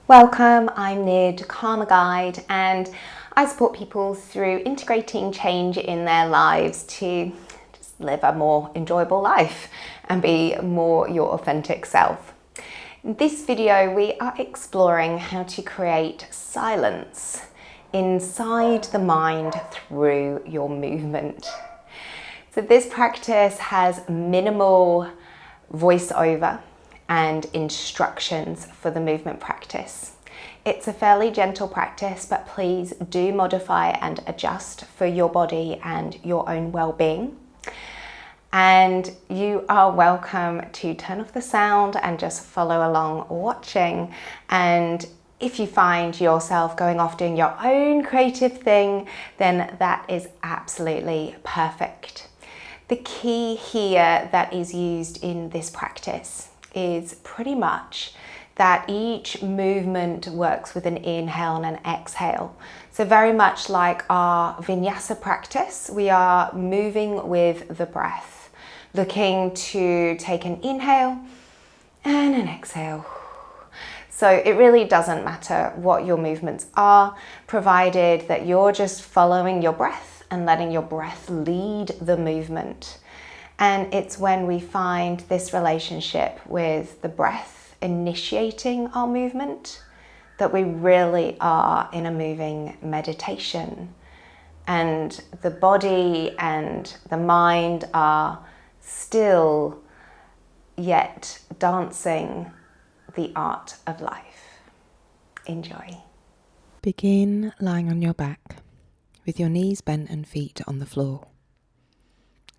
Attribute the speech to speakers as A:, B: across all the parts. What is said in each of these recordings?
A: Welcome, I'm Nid, Karma Guide, and I support people through integrating change in their lives to just live a more enjoyable life and be more your authentic self. In this video, we are exploring how to create silence inside the mind through your movement. So this practice has minimal voiceover and instructions for the movement practice. It's a fairly gentle practice, but please do modify and adjust for your body and your own well-being. And you are welcome to turn off the sound and just follow along watching. And if you find yourself going off doing your own creative thing, then that is absolutely perfect. The key here that is used in this practice is pretty much that each movement works with an inhale and an exhale. So very much like our vinyasa practice, we are moving with the breath, looking to take an inhale and an exhale. So it really doesn't matter what your movements are, provided that you're just following your breath and letting your breath lead the movement. And it's when we find this relationship with the breath initiating our movement that we really are in a moving meditation. And the body and the mind are still yet dancing the art of life. Enjoy.
B: Begin lying on your back with your knees bent and feet on the floor.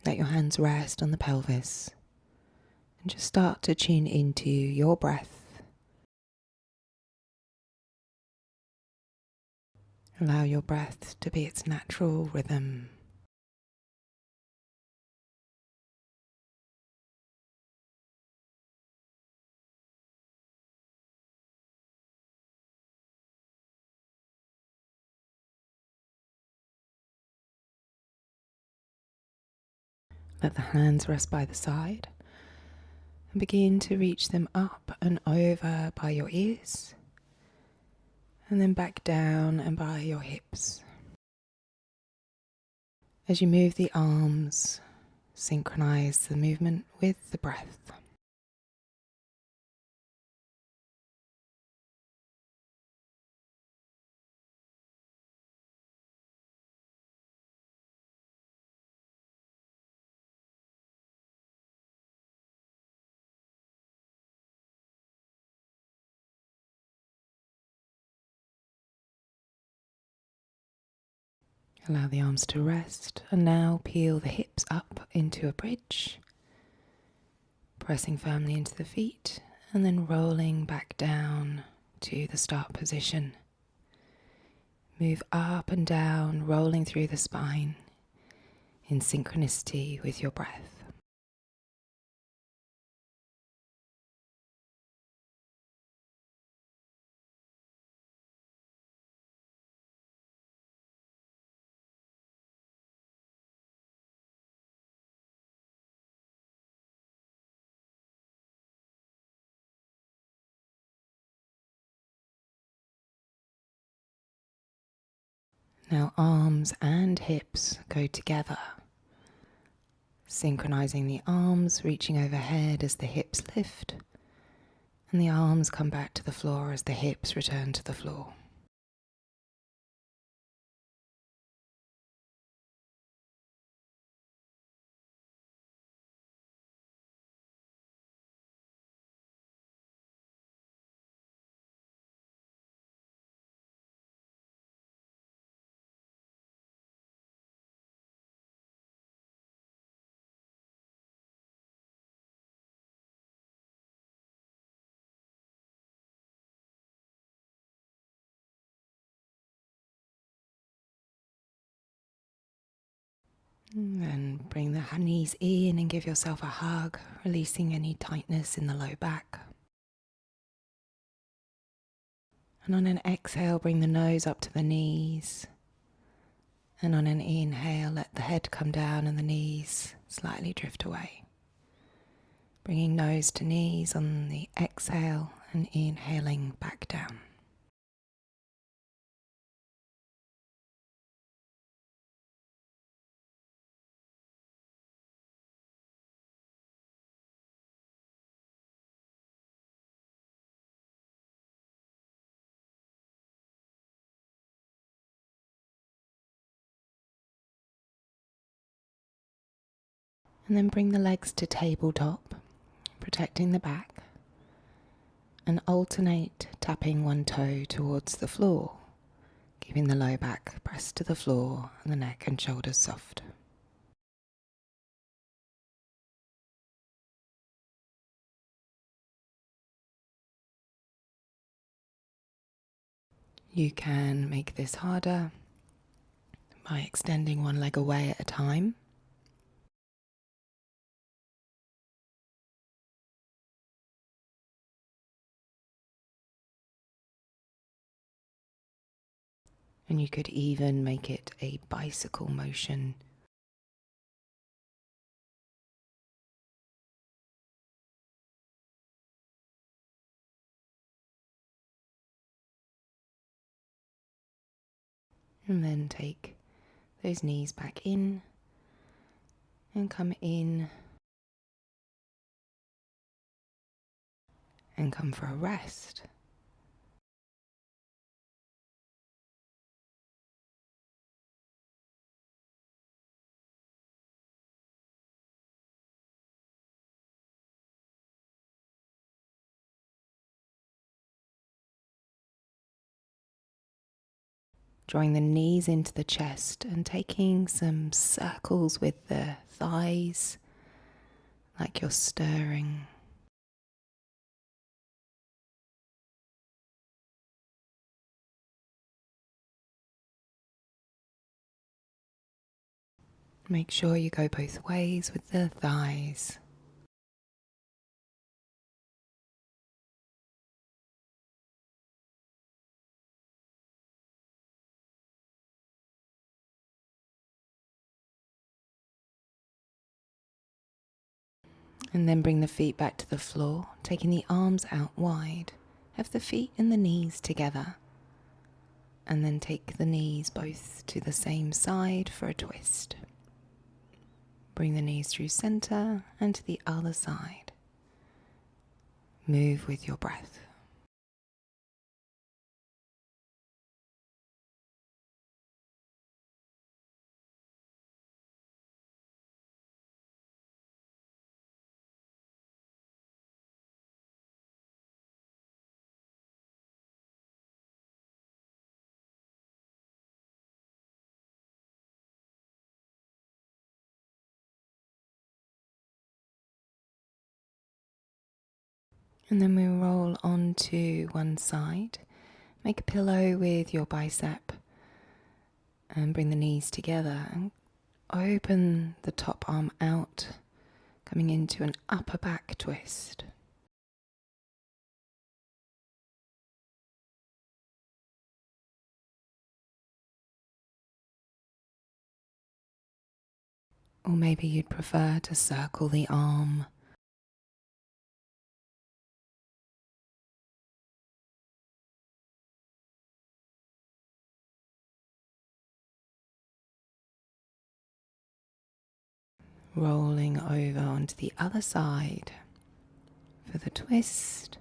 B: Let your hands rest on the pelvis and just start to tune into your breath. Allow your breath to be its natural rhythm. Let the hands rest by the side and begin to reach them up and over by your ears and then back down and by your hips. As you move the arms, synchronize the movement with the breath. Allow the arms to rest and now peel the hips up into a bridge, pressing firmly into the feet and then rolling back down to the start position. Move up and down, rolling through the spine in synchronicity with your breath. Now arms and hips go together, synchronizing the arms, reaching overhead as the hips lift, and the arms come back to the floor as the hips return to the floor. Then bring the knees in and give yourself a hug, releasing any tightness in the low back. And on an exhale, bring the nose up to the knees. And on an inhale, let the head come down and the knees slightly drift away. Bringing nose to knees on the exhale and inhaling back down. And then bring the legs to tabletop, protecting the back, and alternate tapping one toe towards the floor, keeping the low back pressed to the floor and the neck and shoulders soft. You can make this harder by extending one leg away at a time. And you could even make it a bicycle motion. And then take those knees back in and come in and come for a rest. Drawing the knees into the chest and taking some circles with the thighs, like you're stirring. Make sure you go both ways with the thighs. And then bring the feet back to the floor, taking the arms out wide. Have the feet and the knees together. And then take the knees both to the same side for a twist. Bring the knees through center and to the other side. Move with your breath. And then we roll onto one side. Make a pillow with your bicep and bring the knees together and open the top arm out, coming into an upper back twist. Or maybe you'd prefer to circle the arm. Rolling over onto the other side for the twist.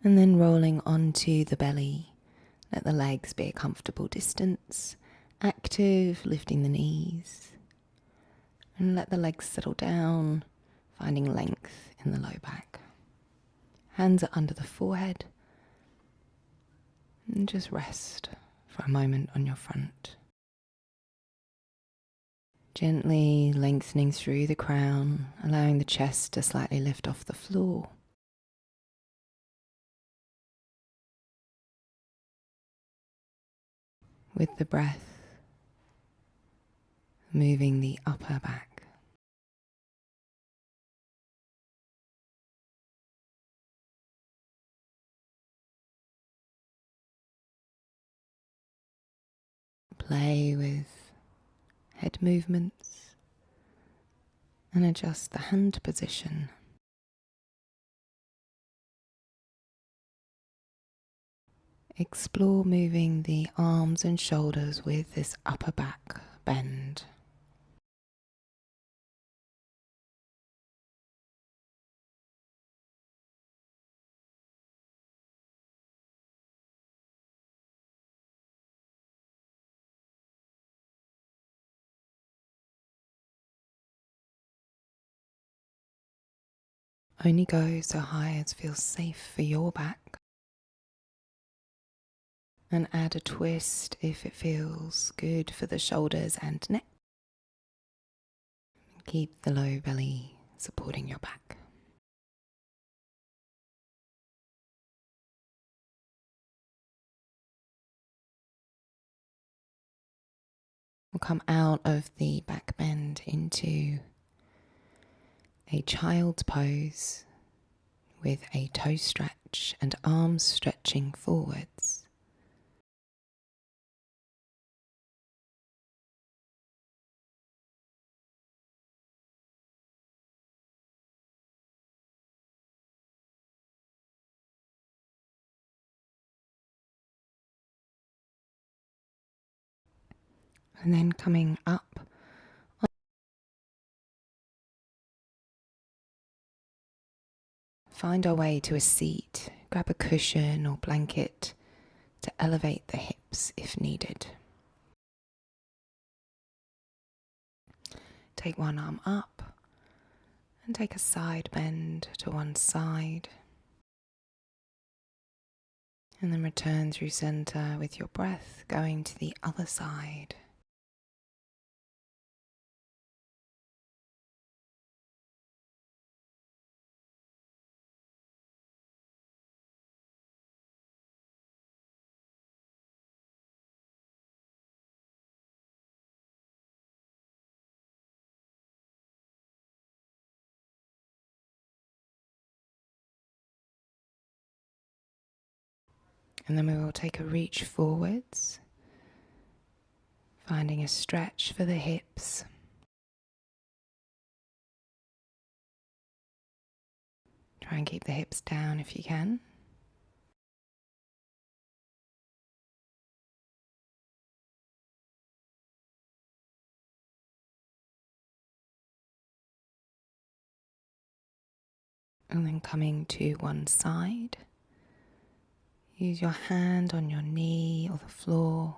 B: And then rolling onto the belly. Let the legs be a comfortable distance. Active, lifting the knees. And let the legs settle down, finding length in the low back. Hands are under the forehead. And just rest for a moment on your front. Gently lengthening through the crown, allowing the chest to slightly lift off the floor. With the breath, moving the upper back. Play with head movements, and adjust the hand position. Explore moving the arms and shoulders with this upper back bend. Only go so high as feels safe for your back, and add a twist if it feels good for the shoulders and neck. Keep the low belly supporting your back. We'll come out of the back bend into a child's pose with a toe stretch and arms stretching forwards. And then coming up, find our way to a seat. Grab a cushion or blanket to elevate the hips if needed. Take one arm up and take a side bend to one side. And then return through center with your breath going to the other side. And then we will take a reach forwards, finding a stretch for the hips. Try and keep the hips down if you can. And then coming to one side. Use your hand on your knee or the floor,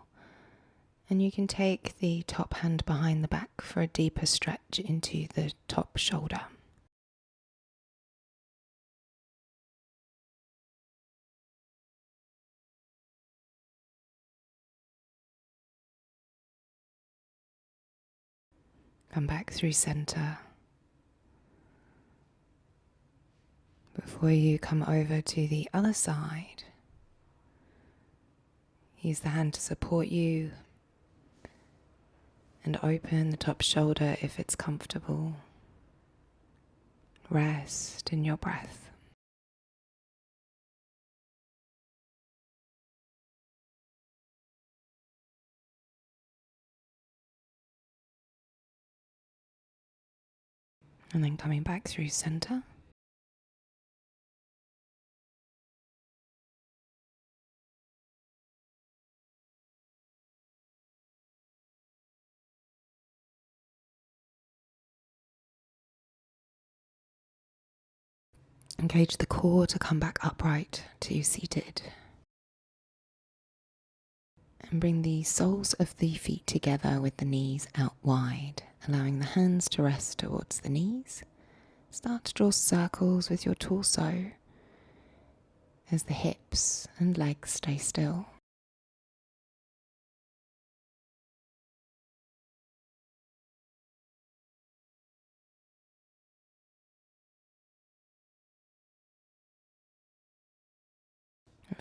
B: and you can take the top hand behind the back for a deeper stretch into the top shoulder. Come back through center. Before you come over to the other side, use the hand to support you and open the top shoulder if it's comfortable. Rest in your breath. And then coming back through center. Engage the core to come back upright to seated. And bring the soles of the feet together with the knees out wide, allowing the hands to rest towards the knees. Start to draw circles with your torso as the hips and legs stay still.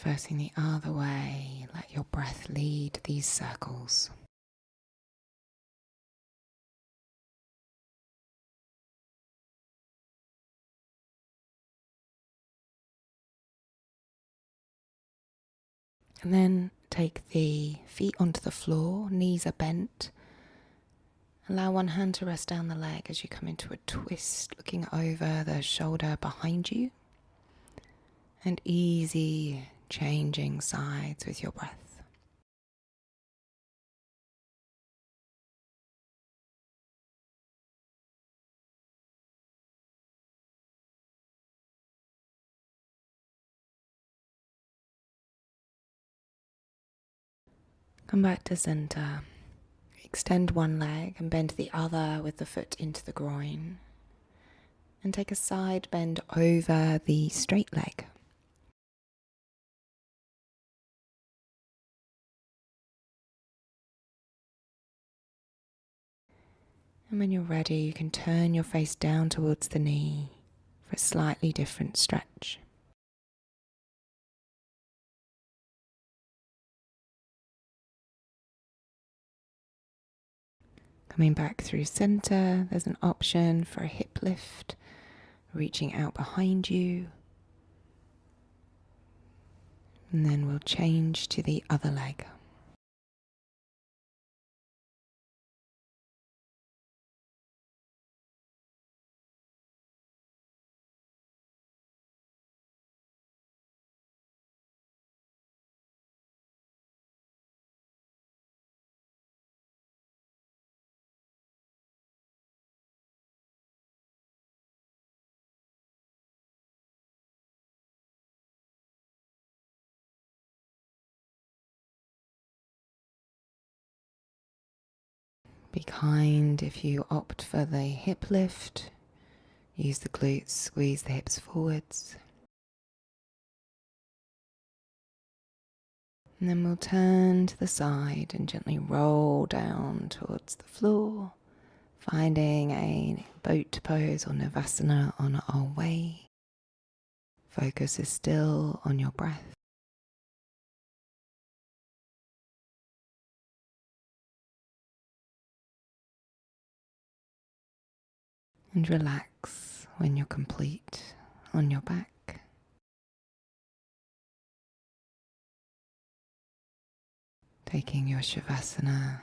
B: Reversing the other way, let your breath lead these circles. And then take the feet onto the floor, knees are bent, Allow one hand to rest down the leg as you come into a twist, looking over the shoulder behind you, and easy changing sides with your breath. Come back to center. Extend one leg and bend the other with the foot into the groin. And take a side bend over the straight leg. And when you're ready, you can turn your face down towards the knee for a slightly different stretch. Coming back through center, there's an option for a hip lift, reaching out behind you. And then we'll change to the other leg. Be kind if you opt for the hip lift. Use the glutes, squeeze the hips forwards. And then we'll turn to the side and gently roll down towards the floor, finding a boat pose or navasana on our way. Focus is still on your breath. And relax when you're complete on your back. Taking your shavasana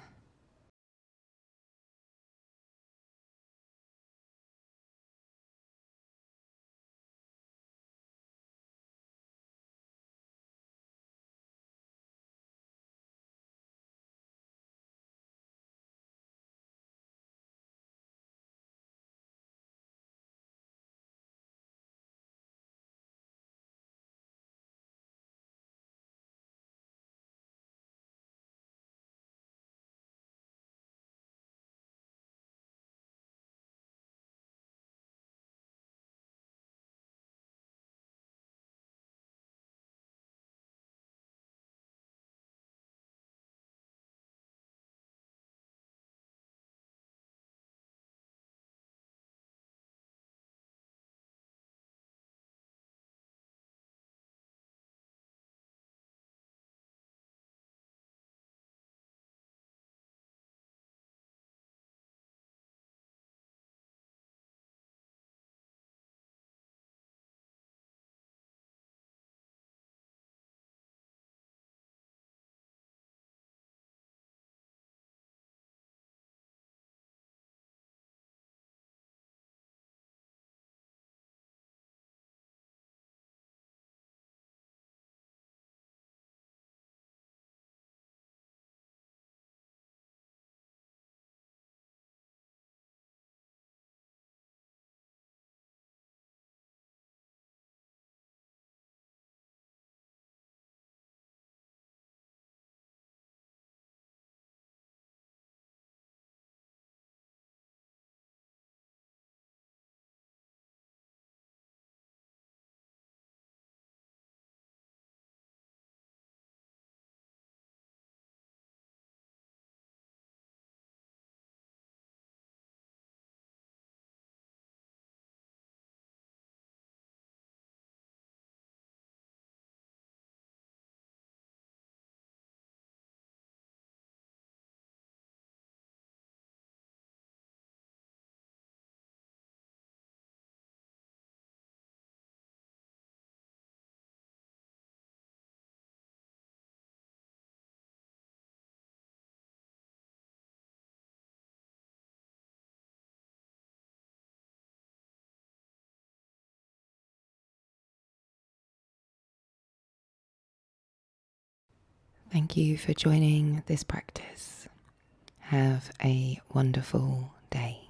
B: Thank you for joining this practice. Have a wonderful day.